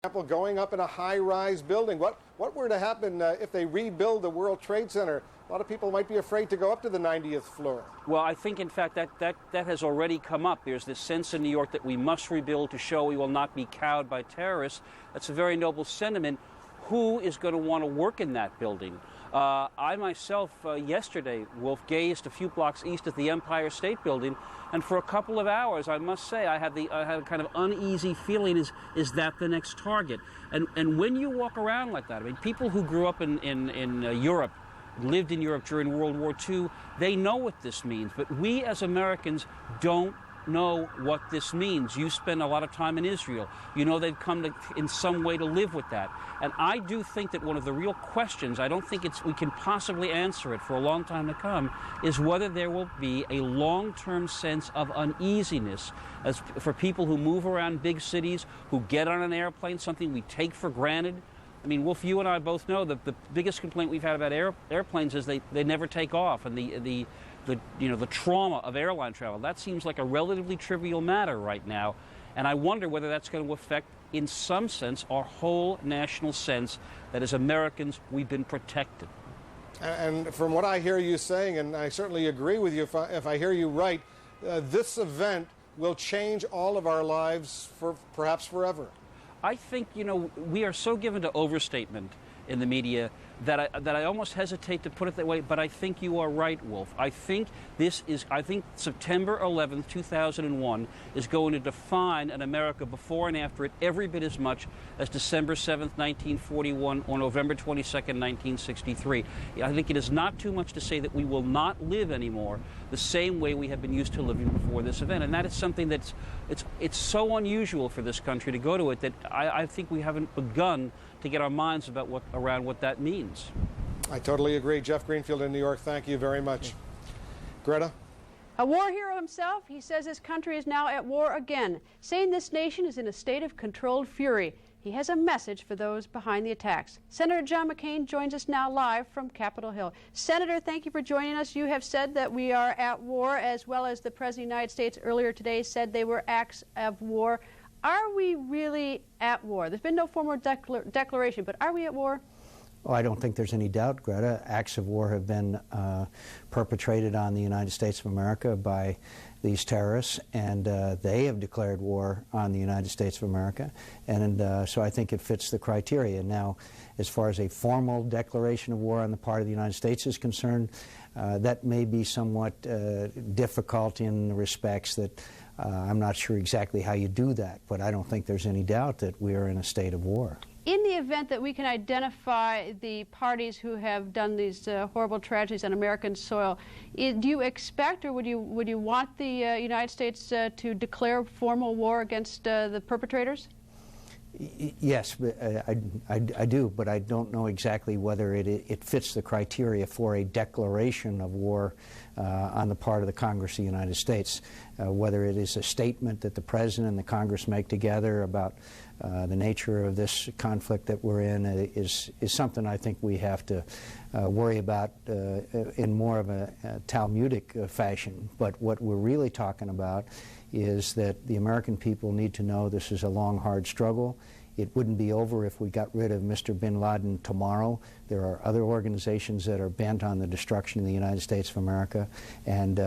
example, going up in a high-rise building. What were to happen if they rebuild the World Trade Center? A lot of people might be afraid to go up to the 90th floor. Well, I think, in fact, that has already come up. There's this sense in New York that we must rebuild to show we will not be cowed by terrorists. That's a very noble sentiment. Who is going to want to work in that building? I myself, yesterday, Wolf, gazed a few blocks east at the Empire State Building, and for a couple of hours, I must say, I had a kind of uneasy feeling, is that the next target? And when you walk around like that, I mean, people who grew up in Europe, lived in Europe during World War II, they know what this means, but we as Americans don't know what this means. You spend a lot of time in Israel. You know they've come to, in some way, to live with that. And I do think that one of the real questions, I don't think we can possibly answer it for a long time to come, is whether there will be a long-term sense of uneasiness as for people who move around big cities, who get on an airplane, something we take for granted. I mean, Wolf, you and I both know that the biggest complaint we've had about airplanes is they never take off, and the trauma of airline travel. That seems like a relatively trivial matter right now, and I wonder whether that's going to affect, in some sense, our whole national sense that as Americans we've been protected. And from what I hear you saying, and I certainly agree with you if I hear you right, this event will change all of our lives for perhaps forever. I think, we are so given to overstatement in the media that I almost hesitate to put it that way, but I think you are right, Wolf. I think September 11th, 2001 is going to define an America before and after it every bit as much as December 7th, 1941 or November 22nd, 1963. I think it is not too much to say that we will not live anymore the same way we have been used to living before this event. And that is something that's it's so unusual for this country to go to it that I think we haven't begun to get our minds around what that means. I totally agree. Jeff Greenfield in New York, thank you very much. Greta? A war hero himself, he says his country is now at war again, saying this nation is in a state of controlled fury. He has a message for those behind the attacks. Senator John McCain joins us now live from Capitol Hill. Senator, thank you for joining us. You have said that we are at war, as well as the President of the United States earlier today said they were acts of war. Are we really at war? There's been no formal declaration, but are we at war? Oh, I don't think there's any doubt, Greta. Acts of war have been perpetrated on the United States of America by these terrorists, and they have declared war on the United States of America, and so I think it fits the criteria. Now, as far as a formal declaration of war on the part of the United States is concerned, that may be somewhat difficult in respects that I'm not sure exactly how you do that, but I don't think there's any doubt that we are in a state of war. In the event that we can identify the parties who have done these horrible tragedies on American soil, do you expect, or would you want the United States to declare formal war against the perpetrators? Yes, I do, but I don't know exactly whether it fits the criteria for a declaration of war on the part of the Congress of the United States. Whether it is a statement that the President and the Congress make together about the nature of this conflict that we're in is something I think we have to worry about in more of a Talmudic fashion. But what we're really talking about is that the American people need to know this is a long, hard struggle. It wouldn't be over if we got rid of Mr. bin Laden tomorrow. There are other organizations that are bent on the destruction of the United States of America, and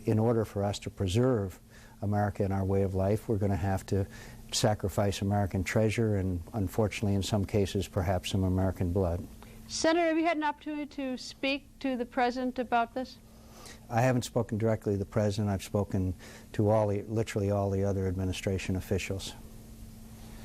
in order for us to preserve America and our way of life, we're going to have to sacrifice American treasure and, unfortunately, in some cases, perhaps some American blood. Senator, have you had an opportunity to speak to the President about this? I haven't spoken directly to the President. I've spoken to literally all the other administration officials.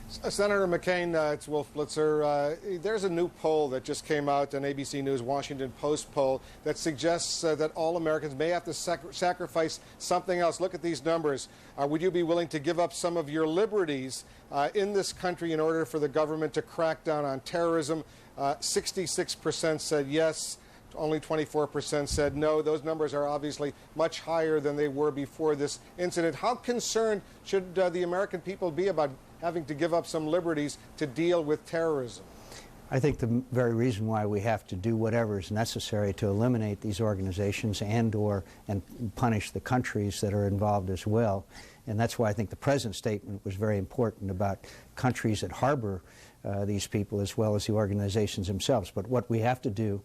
Senator McCain, it's Wolf Blitzer. There's a new poll that just came out, an ABC News Washington Post poll, that suggests that all Americans may have to sacrifice something else. Look at these numbers. Would you be willing to give up some of your liberties in this country in order for the government to crack down on terrorism? 66% said yes. Only 24% said no. Those numbers are obviously much higher than they were before this incident. How concerned should the American people be about having to give up some liberties to deal with terrorism? I think the very reason why we have to do whatever is necessary to eliminate these organizations and punish the countries that are involved as well And that's why I think the President's statement was very important about countries that harbor these people as well as the organizations themselves. But what we have to do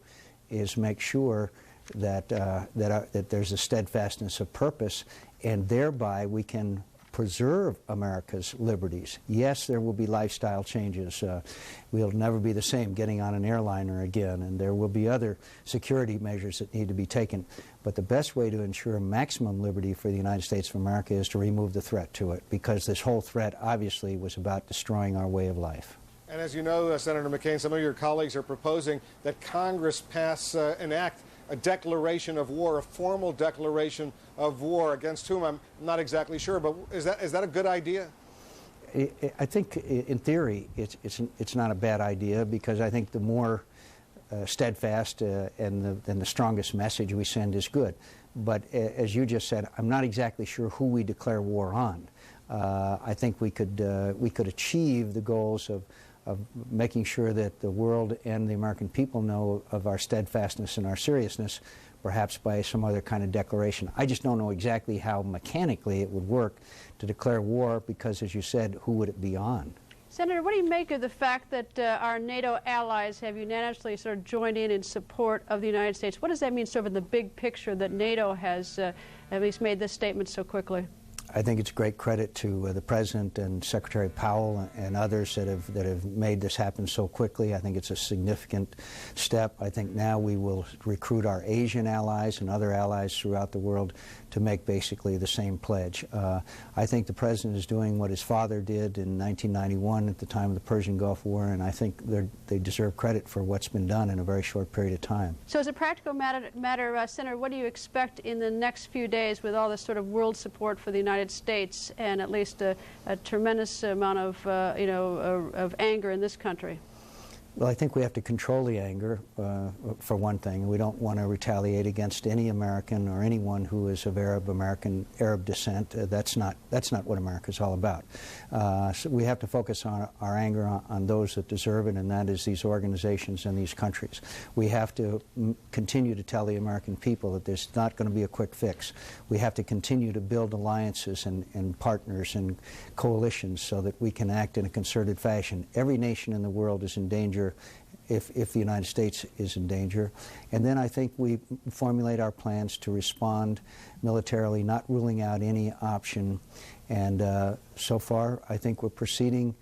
is make sure that, that there's a steadfastness of purpose, and thereby we can preserve America's liberties. Yes, there will be lifestyle changes. We'll never be the same getting on an airliner again, and there will be other security measures that need to be taken. But the best way to ensure maximum liberty for the United States of America is to remove the threat to it, because this whole threat obviously was about destroying our way of life. And as you know, Senator McCain, some of your colleagues are proposing that Congress pass an act, a declaration of war, a formal declaration of war, against whom I'm not exactly sure, but is that a good idea? I think in theory it's not a bad idea, because I think the more steadfast and the strongest message we send is good. But as you just said, I'm not exactly sure who we declare war on. I think we could achieve the goals of making sure that the world and the American people know of our steadfastness and our seriousness, perhaps by some other kind of declaration. I just don't know exactly how mechanically it would work to declare war, because, as you said, who would it be on? Senator, what do you make of the fact that our NATO allies have unanimously sort of joined in support of the United States? What does that mean sort of in the big picture that NATO has at least made this statement so quickly? I think it's great credit to the President and Secretary Powell and others that have made this happen so quickly. I think it's a significant step. I think now we will recruit our Asian allies and other allies throughout the world to make basically the same pledge. I think the President is doing what his father did in 1991 at the time of the Persian Gulf War, and I think they deserve credit for what's been done in a very short period of time. So as a practical matter, Senator, what do you expect in the next few days with all this sort of world support for the United States and at least a tremendous amount of, of anger in this country? Well, I think we have to control the anger, for one thing. We don't want to retaliate against any American or anyone who is of Arab descent. That's not what America's all about. So we have to focus on our anger on those that deserve it, and that is these organizations and these countries. We have to continue to tell the American people that there's not going to be a quick fix. We have to continue to build alliances and partners and coalitions so that we can act in a concerted fashion. Every nation in the world is in danger if the United States is in danger. And then I think we formulate our plans to respond militarily, not ruling out any option. And so far, I think we're proceeding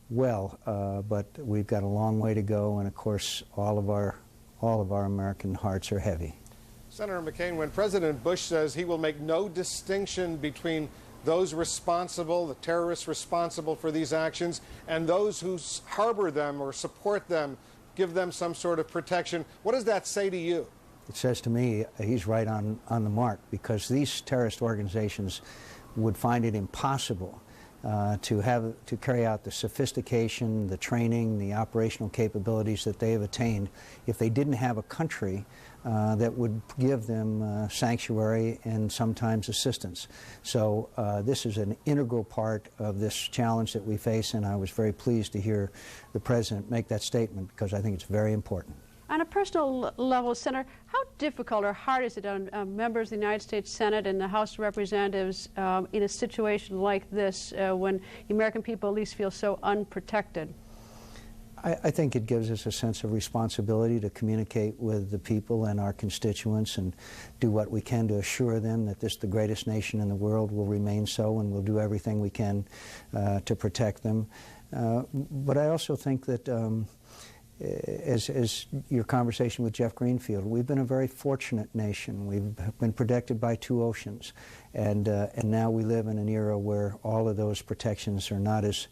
well, but we've got a long way to go. And of course, all of our American hearts are heavy. Senator McCain, when President Bush says he will make no distinction between those responsible, the terrorists responsible for these actions, and those who harbor them or support them, give them some sort of protection, what does that say to you? It says to me he's right on the mark, because these terrorist organizations would find it impossible to carry out the sophistication, the training, the operational capabilities that they have attained if they didn't have a country that would give them sanctuary and sometimes assistance. So this is an integral part of this challenge that we face, and I was very pleased to hear the President make that statement, because I think it's very important. On a personal level, Senator, how difficult or hard is it on members of the United States Senate and the House of Representatives in a situation like this when the American people at least feel so unprotected? I think it gives us a sense of responsibility to communicate with the people and our constituents and do what we can to assure them that this, the greatest nation in the world, will remain so, and we'll do everything we can to protect them. But I also think that as your conversation with Jeff Greenfield, we've been a very fortunate nation. We've been protected by two oceans, and now we live in an era where all of those protections are not as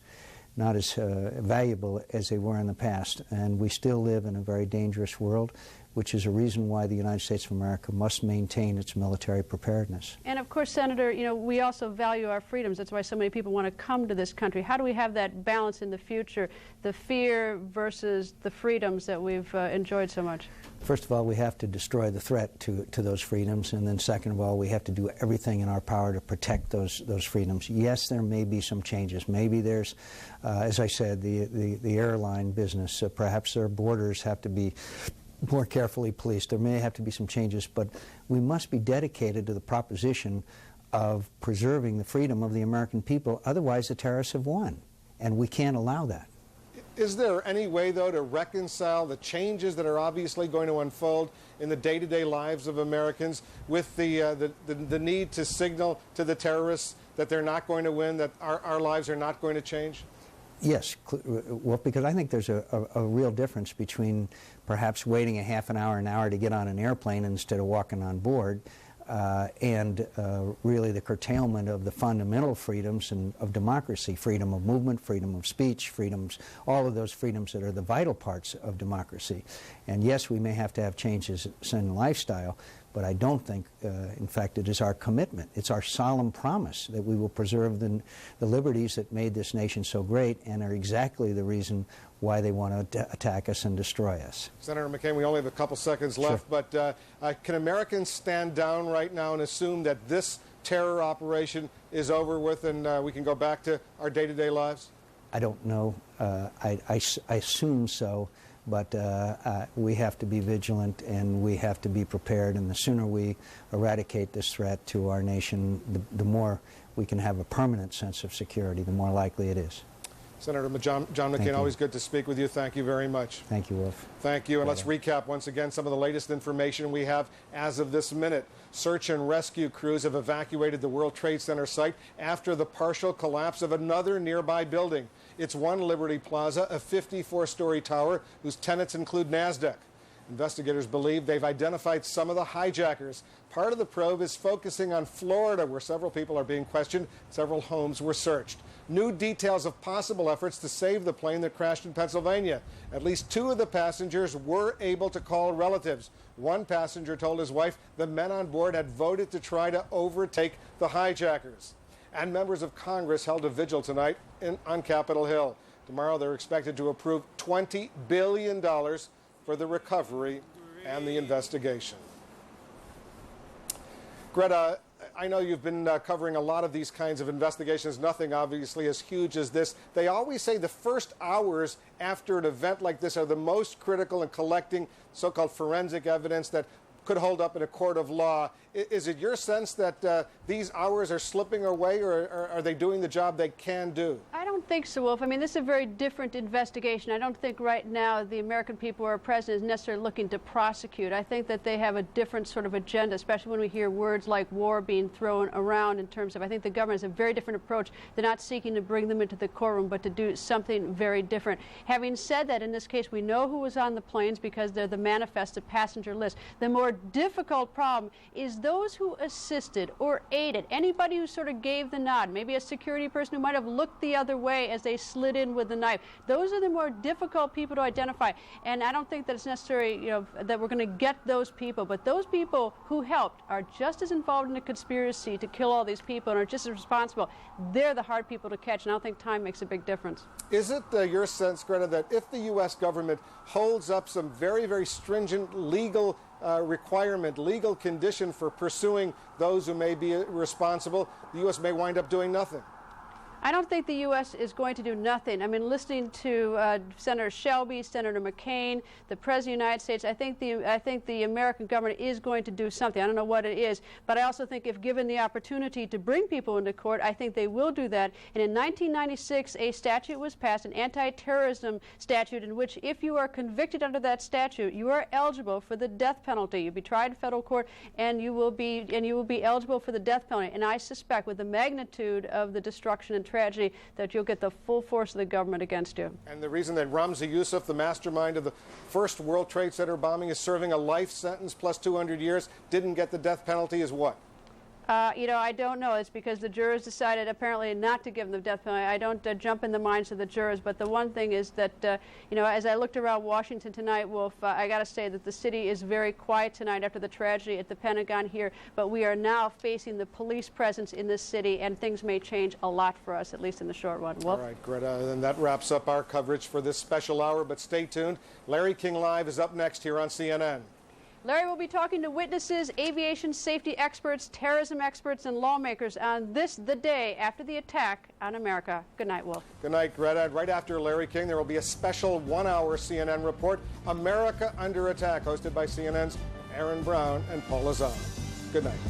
valuable as they were in the past, and we still live in a very dangerous world, which is a reason why the United States of America must maintain its military preparedness. And of course, Senator, we also value our freedoms. That's why so many people want to come to this country. How do we have that balance in the future, the fear versus the freedoms that we've enjoyed so much? First of all, we have to destroy the threat to those freedoms, and then second of all, we have to do everything in our power to protect those freedoms. Yes, there may be some changes. Maybe there's, as I said, the airline business. Perhaps their borders have to be more carefully policed. There may have to be some changes, but we must be dedicated to the proposition of preserving the freedom of the American people. Otherwise, the terrorists have won, and we can't allow that. Is there any way, though, to reconcile the changes that are obviously going to unfold in the day-to-day lives of Americans with the need to signal to the terrorists that they're not going to win, that our lives are not going to change? Yes, well, because I think there's a real difference between perhaps waiting a half an hour to get on an airplane instead of walking on board, and really the curtailment of the fundamental freedoms of democracy, freedom of movement, freedom of speech, freedoms, all of those freedoms that are the vital parts of democracy. And yes, we may have to have changes in lifestyle, but I don't think, in fact, it is our commitment. It's our solemn promise that we will preserve the liberties that made this nation so great and are exactly the reason why they want to attack us and destroy us. Senator McCain, we only have a couple seconds left, sure. But can Americans stand down right now and assume that this terror operation is over with and we can go back to our day-to-day lives? I don't know. I assume so. But we have to be vigilant and we have to be prepared, and the sooner we eradicate this threat to our nation, the more we can have a permanent sense of security, the more likely it is. Senator John McCain, always good to speak with you. Thank you very much. Thank you, Wolf. Thank you. And let's recap once again some of the latest information we have as of this minute. Search and rescue crews have evacuated the World Trade Center site after the partial collapse of another nearby building. It's One Liberty Plaza, a 54-story tower whose tenants include NASDAQ. Investigators believe they've identified some of the hijackers. Part of the probe is focusing on Florida, where several people are being questioned. Several homes were searched. New details of possible efforts to save the plane that crashed in Pennsylvania. At least 2 of the passengers were able to call relatives. One passenger told his wife the men on board had voted to try to overtake the hijackers. And members of Congress held a vigil tonight on Capitol Hill. Tomorrow they're expected to approve $20 billion for the recovery and the investigation. Greta, I know you've been covering a lot of these kinds of investigations, nothing obviously as huge as this. They always say the first hours after an event like this are the most critical in collecting so-called forensic evidence that could hold up in a court of law. Is it your sense that these hours are slipping away, or are they doing the job they can do? I don't think so, Wolf. I mean, this is a very different investigation. I don't think right now the American people or our president is necessarily looking to prosecute. I think that they have a different sort of agenda, especially when we hear words like war being thrown around in terms of, I think the government has a very different approach. They're not seeking to bring them into the courtroom, but to do something very different. Having said that, in this case, we know who was on the planes because they're the manifest, the passenger list. The more difficult problem is those who assisted or aided, anybody who sort of gave the nod, maybe a security person who might have looked the other way as they slid in with the knife. Those are the more difficult people to identify. And I don't think that it's necessary, that we're going to get those people. But those people who helped are just as involved in the conspiracy to kill all these people and are just as responsible. They're the hard people to catch, and I don't think time makes a big difference. Is it your sense, Greta, that if the U.S. government holds up some very, very stringent legal legal condition for pursuing those who may be responsible, the U.S. may wind up doing nothing? I don't think the U.S. is going to do nothing. I mean, listening to Senator Shelby, Senator McCain, the President of the United States, I think the American government is going to do something. I don't know what it is, but I also think if given the opportunity to bring people into court, I think they will do that. And in 1996, a statute was passed, an anti-terrorism statute, in which if you are convicted under that statute, you are eligible for the death penalty. You'll be tried in federal court, and you will be eligible for the death penalty. And I suspect, with the magnitude of the destruction and tragedy, that you'll get the full force of the government against you. And the reason that Ramzi Youssef, the mastermind of the first World Trade Center bombing, is serving a life sentence plus 200 years, didn't get the death penalty is what? I don't know. It's because the jurors decided apparently not to give them the death penalty. I don't jump in the minds of the jurors, but the one thing is that, as I looked around Washington tonight, Wolf, I got to say that the city is very quiet tonight after the tragedy at the Pentagon here, but we are now facing the police presence in this city, and things may change a lot for us, at least in the short run. Wolf? All right, Greta, and that wraps up our coverage for this special hour, but stay tuned. Larry King Live is up next here on CNN. Larry will be talking to witnesses, aviation safety experts, terrorism experts, and lawmakers on the day after the attack on America. Good night, Wolf. Good night, Greta. Right after Larry King, there will be a special one-hour CNN report, America Under Attack, hosted by CNN's Aaron Brown and Paul Lazano. Good night.